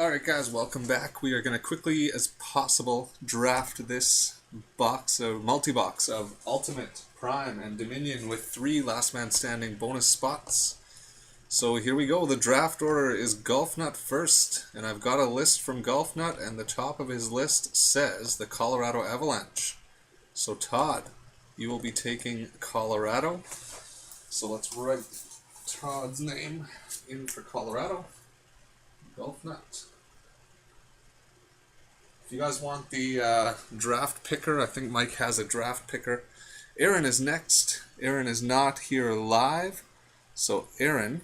Alright guys, welcome back. We are going to quickly as possible draft this multi-box of Ultimate, Prime, and Dominion with 3 last man standing bonus spots. So here we go. The draft order is Golfnut first, and I've got a list from Golfnut, and the top of his list says the Colorado Avalanche. So Todd, you will be taking Colorado. So let's write Todd's name in for Colorado. Golfnut. If you guys want the draft picker, I think Mike has a draft picker. Erin is next. Erin is not here live. So Erin,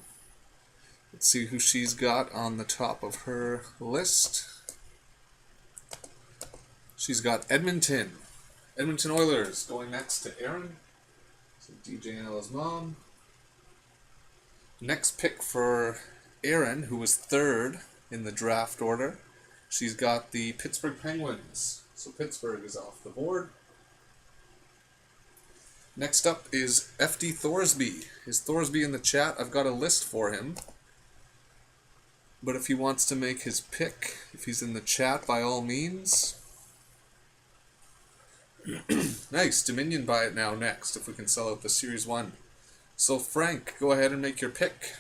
let's see who she's got on the top of her list. She's got Edmonton. Edmonton Oilers going next to Erin. So DJ and Ella's mom. Next pick for Erin, who was 3rd in the draft order. She's got the Pittsburgh Penguins. So Pittsburgh is off the board. Next up is FD Thorsby. Is Thorsby in the chat? I've got a list for him. But if he wants to make his pick, if he's in the chat, by all means. Nice. Dominion buy it now next, if we can sell out the Series 1. So Frank, go ahead and make your pick.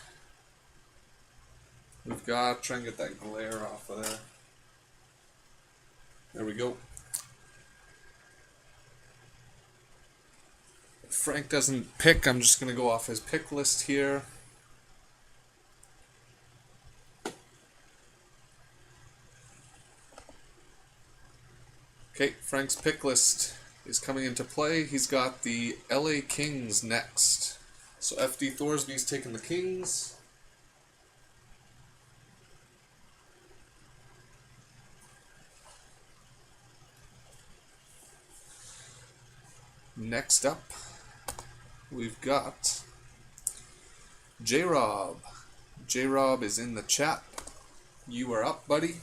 We've got, try and get that glare off of there. There we go. If Frank doesn't pick, I'm just going to go off his pick list here. Okay, Frank's pick list is coming into play. He's got the LA Kings next. So FD Thorsby's taking the Kings. Next up, we've got J-Rob. J-Rob is in the chat. You are up, buddy.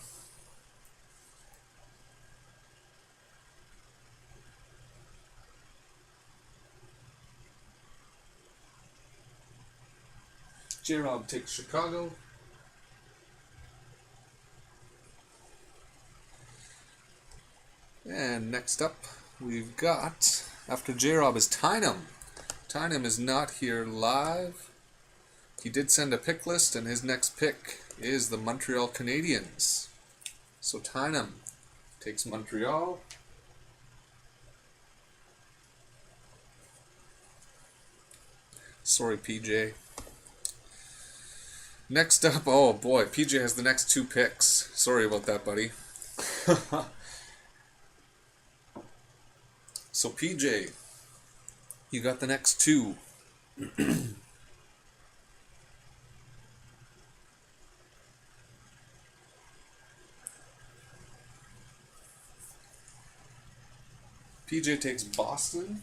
J-Rob takes Chicago. And next up, we've got, after J-Rob, is Tynum. Tynum is not here live. He did send a pick list, and his next pick is the Montreal Canadiens. So Tynum takes Montreal. Sorry, PJ. Next up, oh boy, PJ has the next 2 picks. Sorry about that, buddy. So PJ, you got the next 2. PJ takes Boston.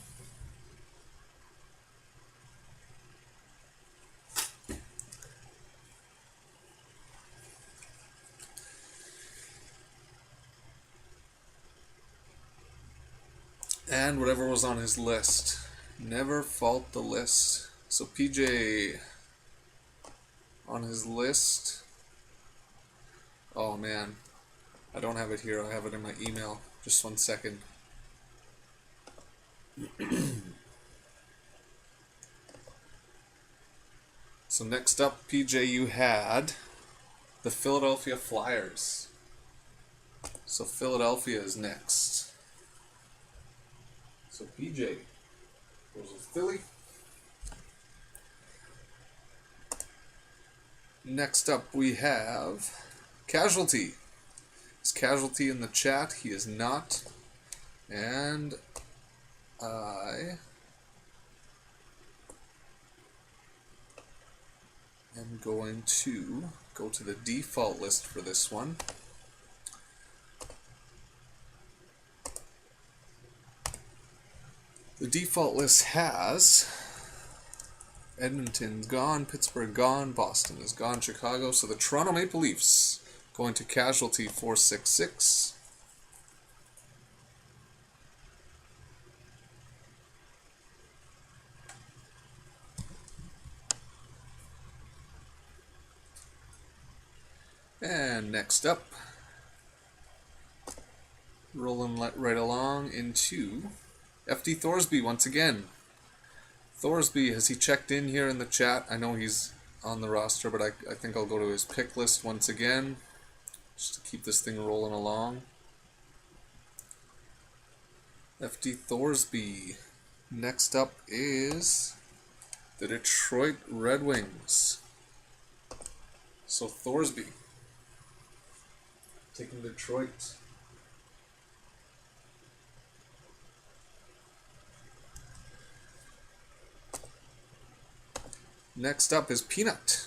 And whatever was on his list. Never fault the list. So PJ on his list. Oh man. I don't have it here. I have it in my email. Just 1 second. So next up, PJ, you had the Philadelphia Flyers. So Philadelphia is next. So PJ goes with Philly. Next up we have Casualty. Is Casualty in the chat? He is not. And I am going to go to the default list for this one. The default list has Edmonton's gone, Pittsburgh gone, Boston is gone, Chicago. So the Toronto Maple Leafs going to Casualty 466. And next up, rolling right along into FD Thorsby once again. Thorsby, has he checked in here in the chat? I know he's on the roster, but I think I'll go to his pick list once again, just to keep this thing rolling along. FD Thorsby. Next up is the Detroit Red Wings. So Thorsby, taking Detroit. Next up is Peanut.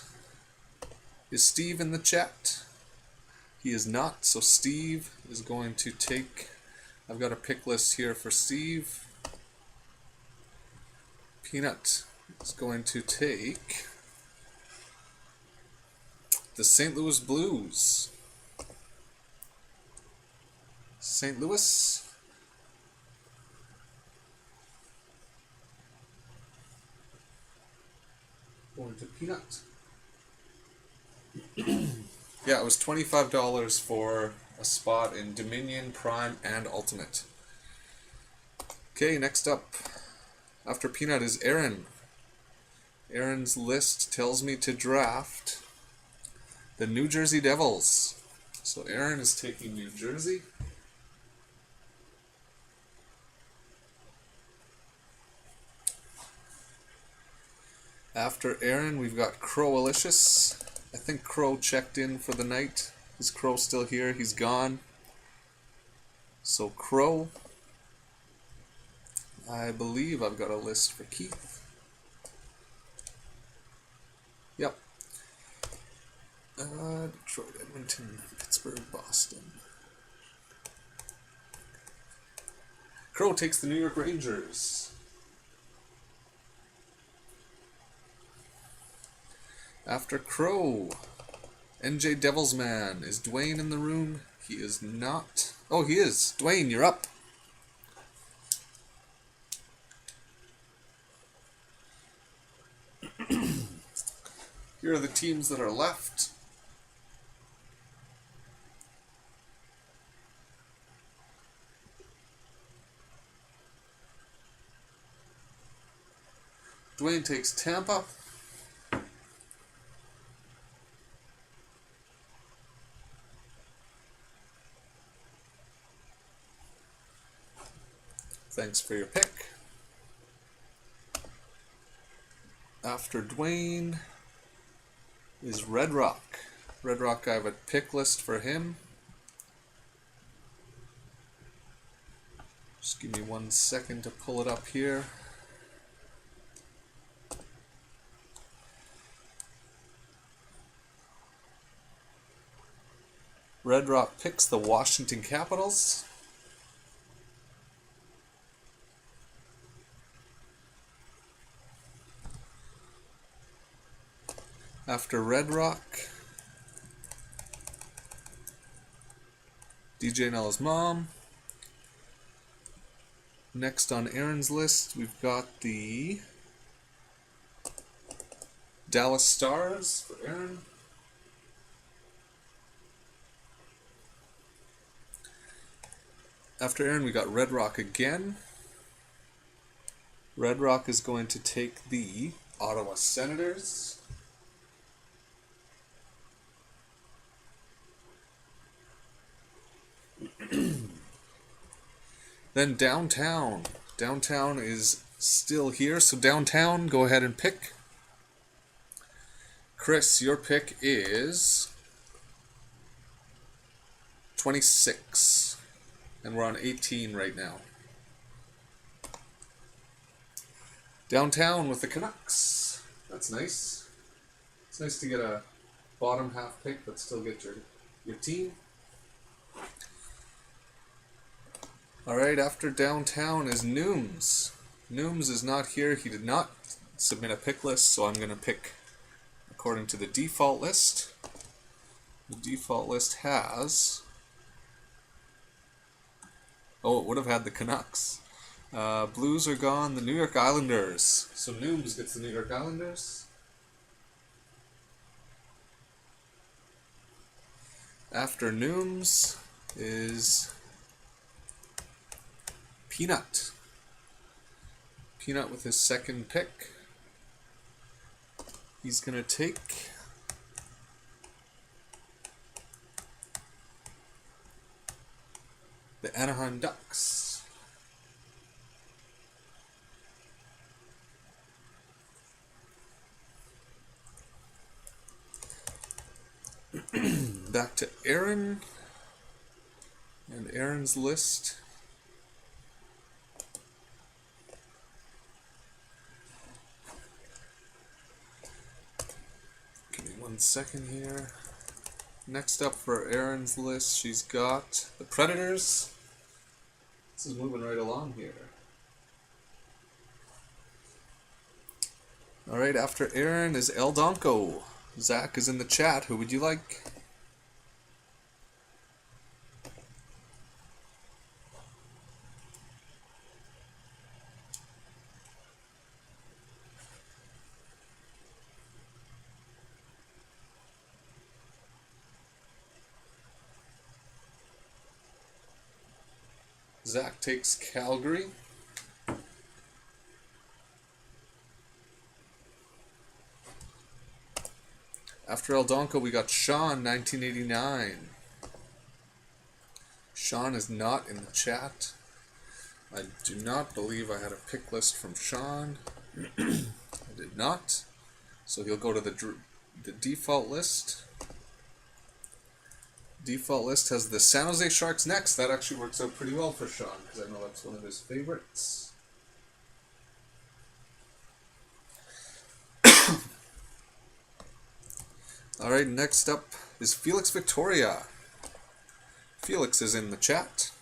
Is Steve in the chat? He is not, so Steve is going to take... I've got a pick list here for Steve. Peanut is going to take the St. Louis Blues. St. Louis. Going to Peanut. Yeah, it was $25 for a spot in Dominion, Prime, and Ultimate. Okay, next up, after Peanut, is Aaron. Aaron's list tells me to draft the New Jersey Devils. So Aaron is taking New Jersey. After Aaron, we've got Crow-alicious. I think Crow checked in for the night. Is Crow still here? He's gone. So Crow. I believe I've got a list for Keith. Yep. Detroit, Edmonton, Pittsburgh, Boston. Crow takes the New York Rangers. After Crow, NJ Devilsman. Is Dwayne in the room? He is not. Oh, he is. Dwayne, you're up. Here are the teams that are left. Dwayne takes Tampa. Thanks for your pick. After Dwayne is Red Rock. Red Rock, I have a pick list for him. Just give me 1 second to pull it up here. Red Rock picks the Washington Capitals. After Red Rock, DJ Nella's mom. Next on Aaron's list, we've got the Dallas Stars for Aaron. After Aaron, we got Red Rock again. Red Rock is going to take the Ottawa Senators. Then Downtown. Downtown is still here, so Downtown, go ahead and pick. Chris, your pick is 26. And we're on 18 right now. Downtown with the Canucks. That's nice. It's nice to get a bottom half pick, but still get your team. Alright, after Downtown is Nooms. Nooms is not here. He did not submit a pick list, so I'm going to pick according to the default list. The default list has... Oh, it would have had the Canucks. Blues are gone. The New York Islanders. So Nooms gets the New York Islanders. After Nooms is Peanut. Peanut with his second pick. He's going to take the Anaheim Ducks. Back to Aaron and Aaron's list. Give me 1 second here. Next up for Aaron's list, she's got the Predators. This is moving right along here. Alright, after Aaron is El Donko. Zach is in the chat. Who would you like? Zach takes Calgary. After El Donko, we got Sean, 1989. Sean is not in the chat. I do not believe I had a pick list from Sean. I did not. So he'll go to the default list. Default list has the San Jose Sharks next. That actually works out pretty well for Sean, because I know that's one of his favorites. Alright, next up is Felix Victoria. Felix is in the chat.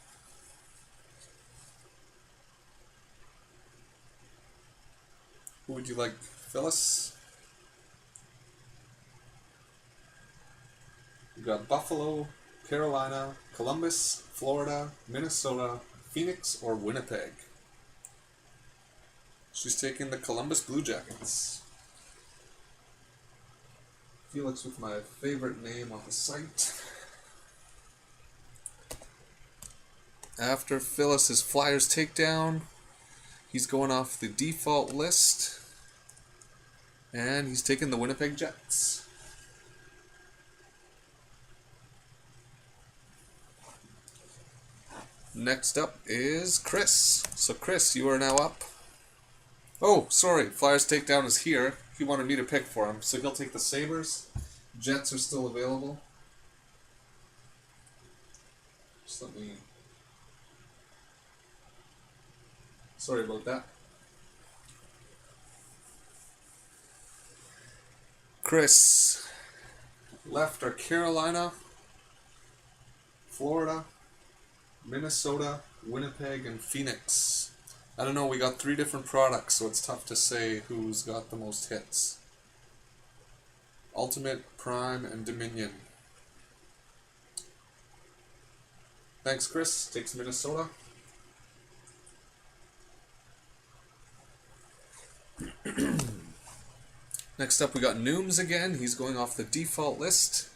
Who would you like, Phyllis? We've got Buffalo, Carolina, Columbus, Florida, Minnesota, Phoenix, or Winnipeg. She's taking the Columbus Blue Jackets. Felix with my favorite name on the site. After Phyllis's Flyers takedown, he's going off the default list. And he's taking the Winnipeg Jets. Next up is Chris. So Chris, you are now up. Oh, sorry, Flyers takedown is here. He wanted me to pick for him, so he'll take the Sabres. Jets are still available. Just let me... Sorry about that. Chris. Left are Carolina, Florida, Minnesota, Winnipeg, and Phoenix. I don't know, we got 3 different products, so it's tough to say who's got the most hits. Ultimate, Prime, and Dominion. Thanks, Chris. Takes Minnesota. Next up, we got Nooms again. He's going off the default list.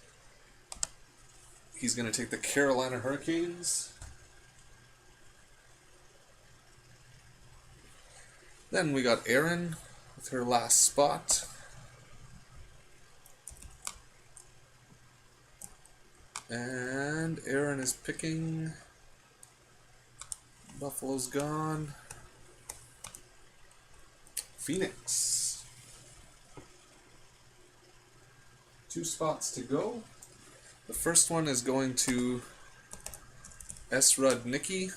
He's going to take the Carolina Hurricanes. Then we got Erin with her last spot. And Erin is picking. Buffalo's gone. Phoenix. 2 spots to go. The first one is going to S-Rud Nicky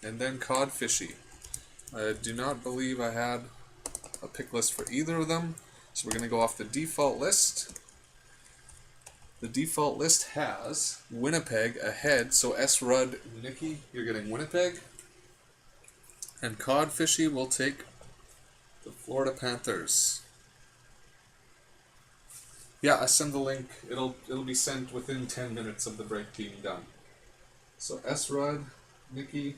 and then Codfishy. I do not believe I had a pick list for either of them, so we're going to go off the default list. The default list has Winnipeg ahead, so S-Rud Nicky, you're getting Winnipeg. And Codfishy will take the Florida Panthers. Yeah, I send the link. It'll be sent within 10 minutes of the break being done. So S-Rud, Nicky,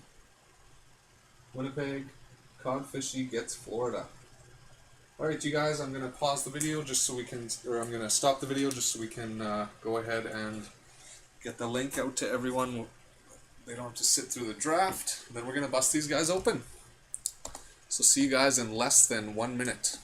Winnipeg, Codfishy gets Florida. Alright, you guys, I'm going to pause the video just so we can, or I'm going to stop the video just so we can go ahead and get the link out to everyone. They don't have to sit through the draft. Then we're going to bust these guys open. So see you guys in less than 1 minute.